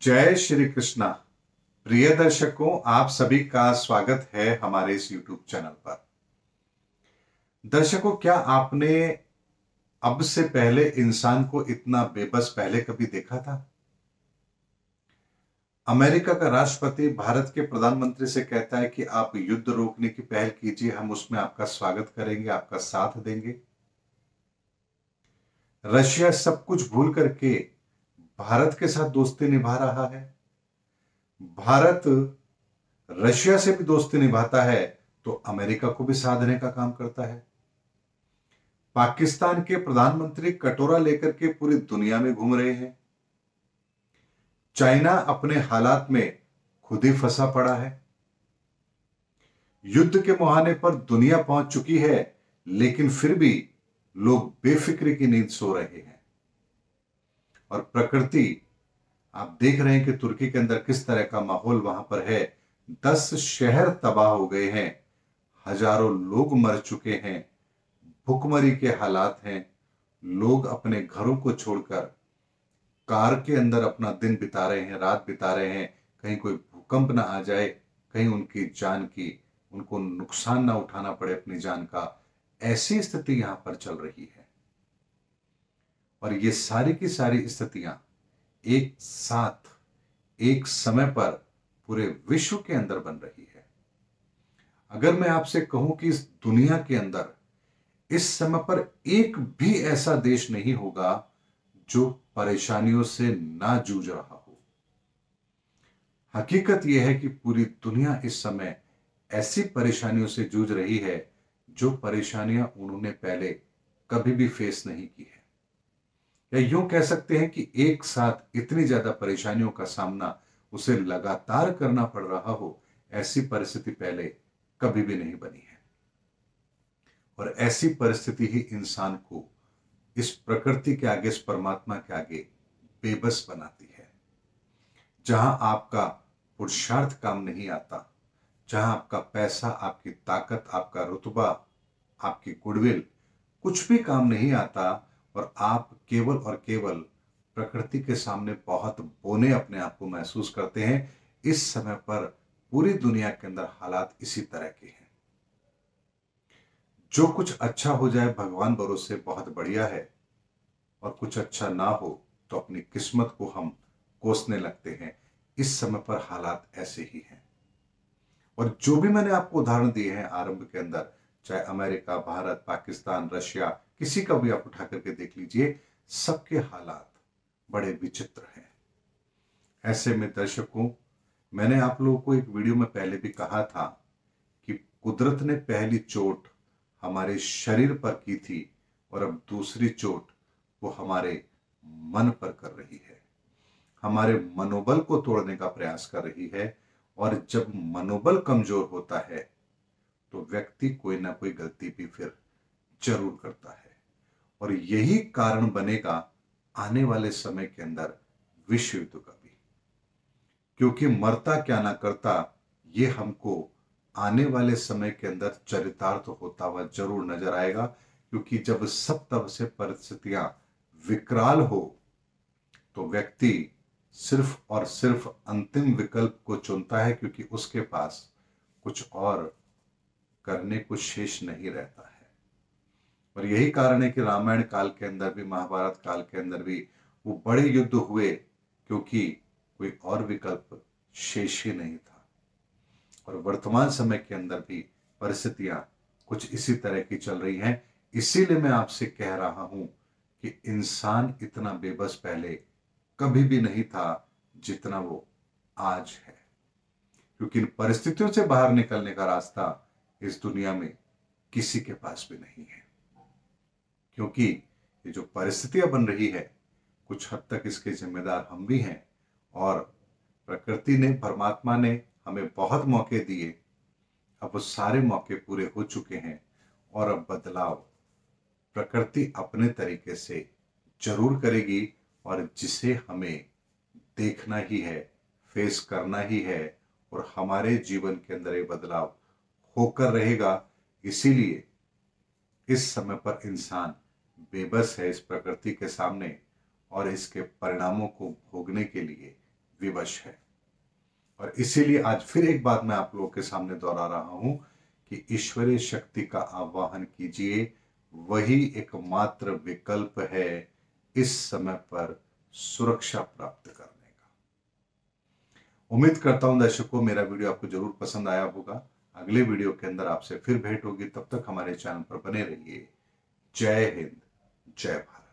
जय श्री कृष्णा। प्रिय दर्शकों, आप सभी का स्वागत है हमारे इस YouTube चैनल पर। दर्शकों, क्या आपने अब से पहले इंसान को इतना बेबस पहले कभी देखा था? अमेरिका का राष्ट्रपति भारत के प्रधानमंत्री से कहता है कि आप युद्ध रोकने की पहल कीजिए, हम उसमें आपका स्वागत करेंगे, आपका साथ देंगे। रशिया सब कुछ भूल करके भारत के साथ दोस्ती निभा रहा है। भारत रशिया से भी दोस्ती निभाता है तो अमेरिका को भी साधने का काम करता है। पाकिस्तान के प्रधानमंत्री कटोरा लेकर के पूरी दुनिया में घूम रहे हैं। चाइना अपने हालात में खुद ही फंसा पड़ा है। युद्ध के मुहाने पर दुनिया पहुंच चुकी है, लेकिन फिर भी लोग बेफिक्री की नींद सो रहे हैं। और प्रकृति, आप देख रहे हैं कि तुर्की के अंदर किस तरह का माहौल वहां पर है। 10 शहर तबाह हो गए हैं, हजारों लोग मर चुके हैं, भुखमरी के हालात हैं। लोग अपने घरों को छोड़कर कार के अंदर अपना दिन बिता रहे हैं, रात बिता रहे हैं, कहीं कोई भूकंप ना आ जाए, कहीं उनको नुकसान ना उठाना पड़े अपनी जान का। ऐसी स्थिति यहां पर चल रही है। और ये सारी की सारी स्थितियां एक साथ एक समय पर पूरे विश्व के अंदर बन रही है। अगर मैं आपसे कहूं कि इस दुनिया के अंदर इस समय पर एक भी ऐसा देश नहीं होगा जो परेशानियों से ना जूझ रहा हो। हकीकत यह है कि पूरी दुनिया इस समय ऐसी परेशानियों से जूझ रही है जो परेशानियां उन्होंने पहले कभी भी फेस नहीं की है। या यूं कह सकते हैं कि एक साथ इतनी ज्यादा परेशानियों का सामना उसे लगातार करना पड़ रहा हो, ऐसी परिस्थिति पहले कभी भी नहीं बनी है। और ऐसी परिस्थिति ही इंसान को इस प्रकृति के आगे, इस परमात्मा के आगे बेबस बनाती है। जहां आपका पुरुषार्थ काम नहीं आता, जहां आपका पैसा, आपकी ताकत, आपका रुतबा, आपकी गुडविल कुछ भी काम नहीं आता और आप केवल और केवल प्रकृति के सामने बहुत बोने अपने आप को महसूस करते हैं। इस समय पर पूरी दुनिया के अंदर हालात इसी तरह के हैं। जो कुछ अच्छा हो जाए भगवान भरोसे बहुत बढ़िया है, और कुछ अच्छा ना हो तो अपनी किस्मत को हम कोसने लगते हैं। इस समय पर हालात ऐसे ही हैं। और जो भी मैंने आपको उदाहरण दिए हैं आरंभ के अंदर, चाहे अमेरिका, भारत, पाकिस्तान, रशिया, किसी का भी आप उठा करके देख लीजिए, सबके हालात बड़े विचित्र हैं। ऐसे में दर्शकों, मैंने आप लोगों को एक वीडियो में पहले भी कहा था कि कुदरत ने पहली चोट हमारे शरीर पर की थी और अब दूसरी चोट वो हमारे मन पर कर रही है, हमारे मनोबल को तोड़ने का प्रयास कर रही है। और जब मनोबल कमजोर होता है तो व्यक्ति कोई ना कोई गलती भी फिर जरूर करता है। और यही कारण बनेगा आने वाले समय के अंदर विश्व युद्ध का भी। क्योंकि मरता क्या ना करता, ये हमको आने वाले समय के अंदर चरितार्थ होता हुआ जरूर नजर आएगा। क्योंकि जब सब तरफ से परिस्थितियां विकराल हो तो व्यक्ति सिर्फ और सिर्फ अंतिम विकल्प को चुनता है, क्योंकि उसके पास कुछ और करने को शेष नहीं रहता है। और यही कारण है कि रामायण काल के अंदर भी, महाभारत काल के अंदर भी वो बड़े युद्ध हुए, क्योंकि कोई और विकल्प शेष ही नहीं था। और वर्तमान समय के अंदर भी परिस्थितियां कुछ इसी तरह की चल रही हैं। इसीलिए मैं आपसे कह रहा हूं कि इंसान इतना बेबस पहले कभी भी नहीं था जितना वो आज है। क्योंकि इन परिस्थितियों से बाहर निकलने का रास्ता इस दुनिया में किसी के पास भी नहीं है। क्योंकि ये जो परिस्थितियां बन रही है, कुछ हद तक इसके जिम्मेदार हम भी हैं। और प्रकृति ने, परमात्मा ने हमें बहुत मौके दिए, अब वो सारे मौके पूरे हो चुके हैं। और अब बदलाव प्रकृति अपने तरीके से जरूर करेगी, और जिसे हमें देखना ही है, फेस करना ही है, और हमारे जीवन के अंदर ये बदलाव होकर रहेगा। इसीलिए इस समय पर इंसान बेबस है इस प्रकृति के सामने, और इसके परिणामों को भोगने के लिए विवश है। और इसीलिए आज फिर एक बात मैं आप लोगों के सामने दोहरा रहा हूं कि ईश्वरीय शक्ति का आवाहन कीजिए, वही एकमात्र विकल्प है इस समय पर सुरक्षा प्राप्त करने का। उम्मीद करता हूं दर्शकों मेरा वीडियो आपको जरूर पसंद आया होगा। अगले वीडियो के अंदर आपसे फिर भेंट होगी, तब तक हमारे चैनल पर बने रहिए। जय हिंद, जय भारत।